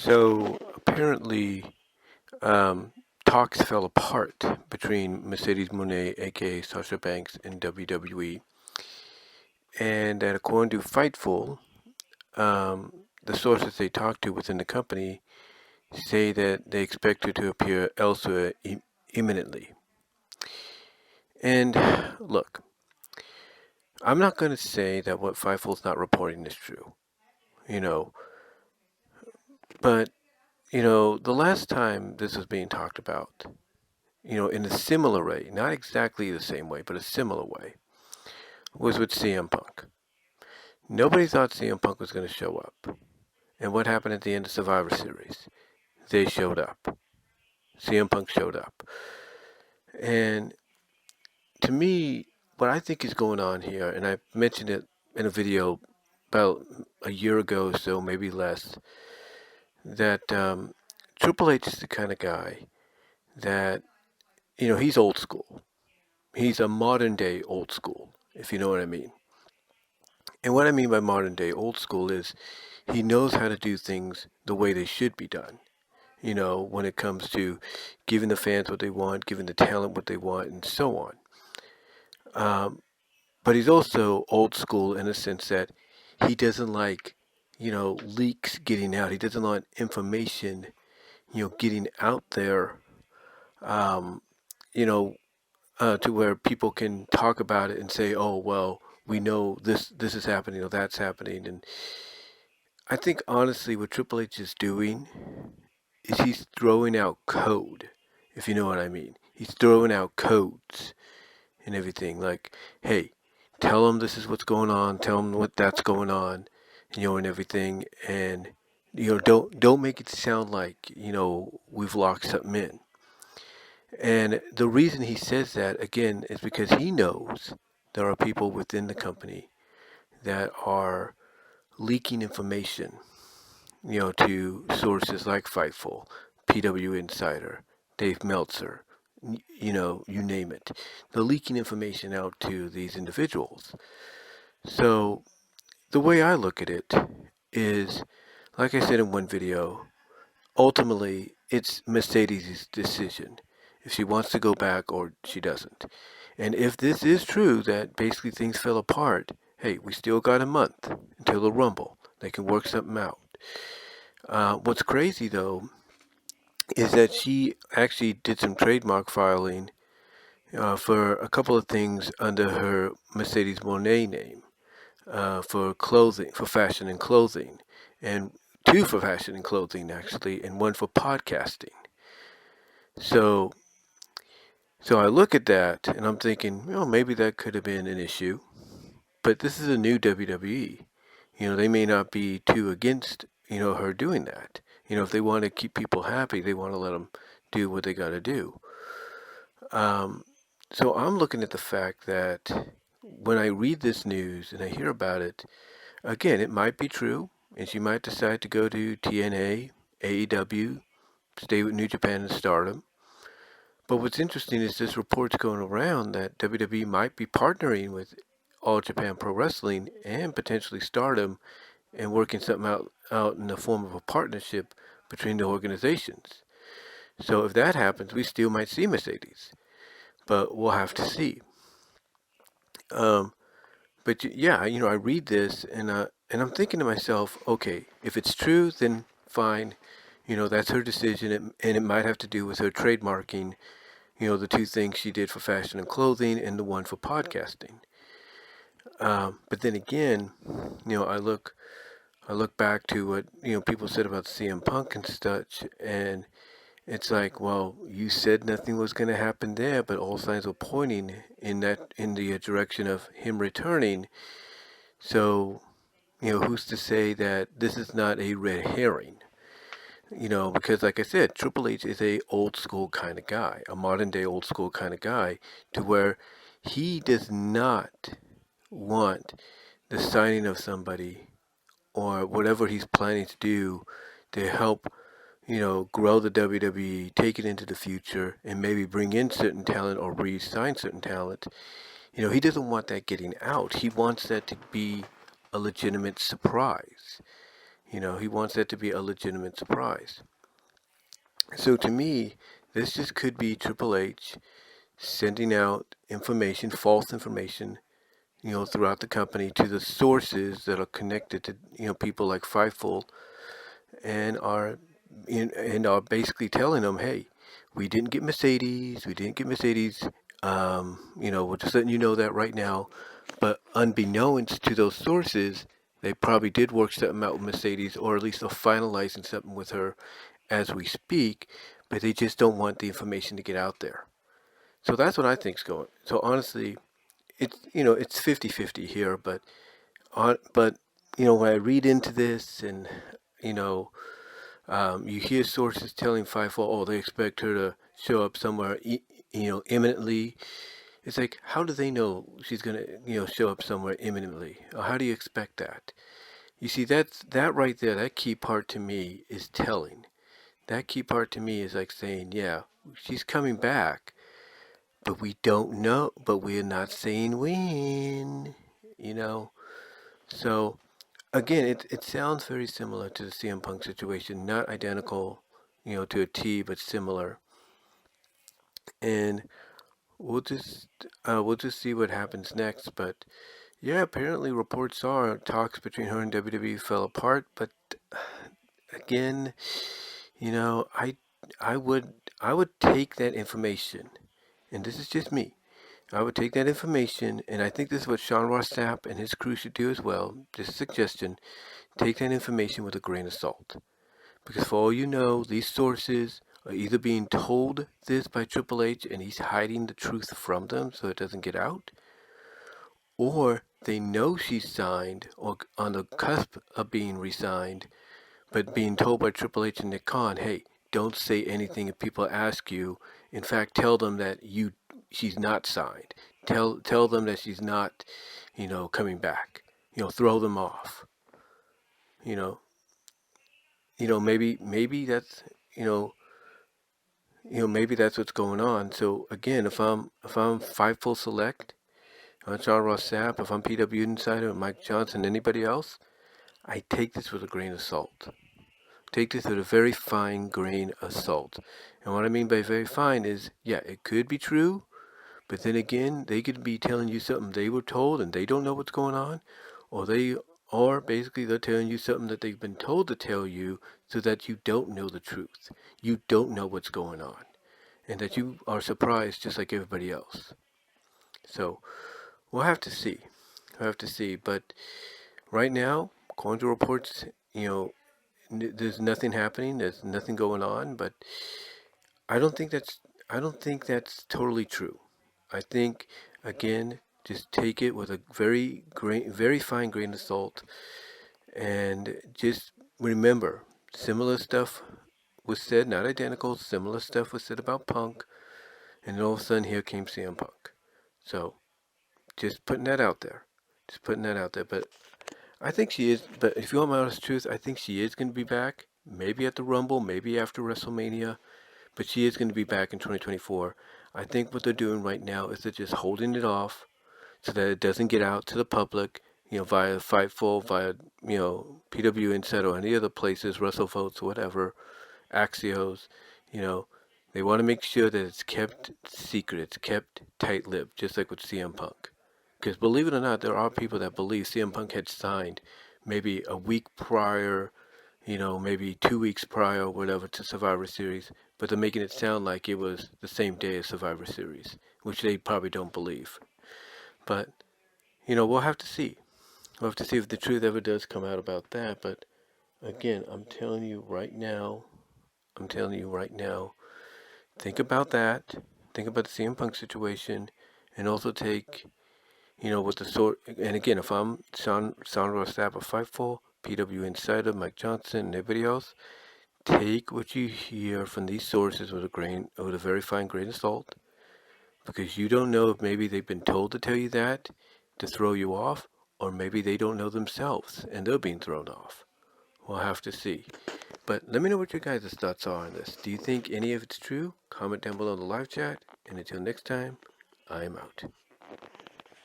So apparently, talks fell apart between Mercedes Mone, aka Sasha Banks, and WWE, and that according to Fightful, the sources they talked to within the company say that they expect her to appear elsewhere imminently. And look, I'm not going to say that what Fightful's not reporting is true, you know, but the last time this was being talked about, in a similar way, not exactly the same way, but a similar way, was with CM Punk. Nobody thought CM Punk was going to show up. And what happened at the end of Survivor Series? They showed up. CM Punk showed up. And to me, what I think is going on here, and I mentioned it in a video about a year ago or so, maybe less, that Triple H is the kind of guy that, he's old school. He's a modern day old school, if you know what I mean. And what I mean by modern day old school is he knows how to do things the way they should be done. When it comes to giving the fans what they want, giving the talent what they want, and so on. But he's also old school in the sense that he doesn't like, leaks getting out. He doesn't want information, getting out there, um, to where people can talk about it and say, oh, well, we know this is happening or that's happening. And I think, honestly, what Triple H is doing is he's throwing out code, if you know what I mean. He's throwing out codes and everything. Like, hey, tell them this is what's going on. Tell them what that's going on, and everything. And don't make it sound like we've locked something in. And the reason he says that again is because he knows there are people within the company that are leaking information, to sources like Fightful, PW Insider, Dave Meltzer, you name it. They're leaking information out to these individuals. So the way I look at it is, like I said in one video, ultimately it's Mercedes' decision if she wants to go back or she doesn't. And if this is true, that basically things fell apart, hey, we still got a month until the Rumble. They can work something out. What's crazy, though, is that she actually did some trademark filing for a couple of things under her Mercedes Mone name for clothing, for fashion and clothing, and two for fashion and clothing, actually, and one for podcasting. So I look at that, and I'm thinking, maybe that could have been an issue. But this is a new WWE. They may not be too against, her doing that. If they want to keep people happy, they want to let them do what they got to do. So I'm looking at the fact that when I read this news and I hear about it, again, it might be true, and she might decide to go to TNA, AEW, stay with New Japan and Stardom. But what's interesting is this report's going around that WWE might be partnering with All Japan Pro Wrestling and potentially Stardom and working something out in the form of a partnership between the organizations. So if that happens, we still might see Mercedes, but we'll have to see. But yeah, I read this and I'm thinking to myself, okay, if it's true, then fine. That's her decision, and it might have to do with her trademarking, the two things she did for fashion and clothing and the one for podcasting. But then again, I look back to what people said about CM Punk and such, and it's like, well, you said nothing was going to happen there, but all signs were pointing in the direction of him returning. So, who's to say that this is not a red herring? Because like I said, Triple H is a old school kind of guy, a modern day old school kind of guy, to where he does not want the signing of somebody or whatever he's planning to do to help, grow the WWE, take it into the future, and maybe bring in certain talent or re-sign certain talent. He doesn't want that getting out. He wants that to be a legitimate surprise. He wants that to be a legitimate surprise. So to me, this just could be Triple H sending out information, false information, throughout the company to the sources that are connected to, people like Fightful and are basically telling them, hey, we didn't get Mercedes, we're just letting you know that right now. But unbeknownst to those sources, they probably did work something out with Mercedes, or at least are finalizing something with her as we speak, but they just don't want the information to get out there. So that's what I think's going. So honestly, it's 50-50 here, but when I read into this and you know you hear sources telling Fightful, oh, they expect her to show up somewhere imminently. It's like, how do they know she's gonna show up somewhere imminently? Or how do you expect that? You see, that right there, that key part to me is telling. That key part to me is like saying, yeah, she's coming back, but we don't know, but we're not saying when, you know. So again, it sounds very similar to the CM Punk situation, not identical, to a T, but similar. And we'll just see what happens next. But yeah, apparently reports are talks between her and WWE fell apart. But again, I I would I would take that information, and this is just me. I would take that information, and I think this is what Sean Ross Sapp and his crew should do as well. Just a suggestion: take that information with a grain of salt. Because for all you know, these sources are either being told this by Triple H and he's hiding the truth from them so it doesn't get out, or they know she's signed or on the cusp of being re-signed, but being told by Triple H and Nick Khan, hey, don't say anything if people ask you. In fact, tell them that she's not signed. Tell them that she's not, coming back. Throw them off. You know, maybe that's maybe that's what's going on. So again, if I'm Fightful Select, I'm Sean Ross Sapp, if I'm PW Insider, Mike Johnson, anybody else, I take this with a grain of salt. Take this with a very fine grain of salt. And what I mean by very fine is, yeah, it could be true, but then again, they could be telling you something they were told and they don't know what's going on, or basically they're telling you something that they've been told to tell you so that you don't know the truth. You don't know what's going on, and that you are surprised just like everybody else. So we'll have to see. We'll have to see. But right now, according to reports, there's nothing happening. There's nothing going on. But I don't think that's totally true. I think again, just take it with a very fine grain of salt, and just remember, similar stuff was said, not identical. Similar stuff was said about Punk, and then all of a sudden, here came CM Punk. So just putting that out there. Just putting that out there. But I think she is. But if you want my honest truth, I think she is going to be back. Maybe at the Rumble, maybe after WrestleMania. But she is going to be back in 2024. I think what they're doing right now is they're just holding it off so that it doesn't get out to the public, via Fightful, via, PW Insider or any other places, WrestleVotes or whatever, Axios, you know. They want to make sure that it's kept secret, it's kept tight-lipped, just like with CM Punk. Because believe it or not, there are people that believe CM Punk had signed maybe a week prior, maybe 2 weeks prior or whatever to Survivor Series, but they're making it sound like it was the same day as Survivor Series, which they probably don't believe. But, we'll have to see. We'll have to see if the truth ever does come out about that. But again, I'm telling you right now, think about that. Think about the CM Punk situation, and also take, with the sort. And again, if I'm Sean Ross Sapp of Fightful, PW Insider, Mike Johnson, and everybody else, take what you hear from these sources with a very fine grain of salt, because you don't know if maybe they've been told to tell you that to throw you off, or maybe they don't know themselves and they're being thrown off. We'll have to see. But let me know what your guys' thoughts are on this. Do you think any of it's true? Comment down below in the live chat. And until next time, I'm out.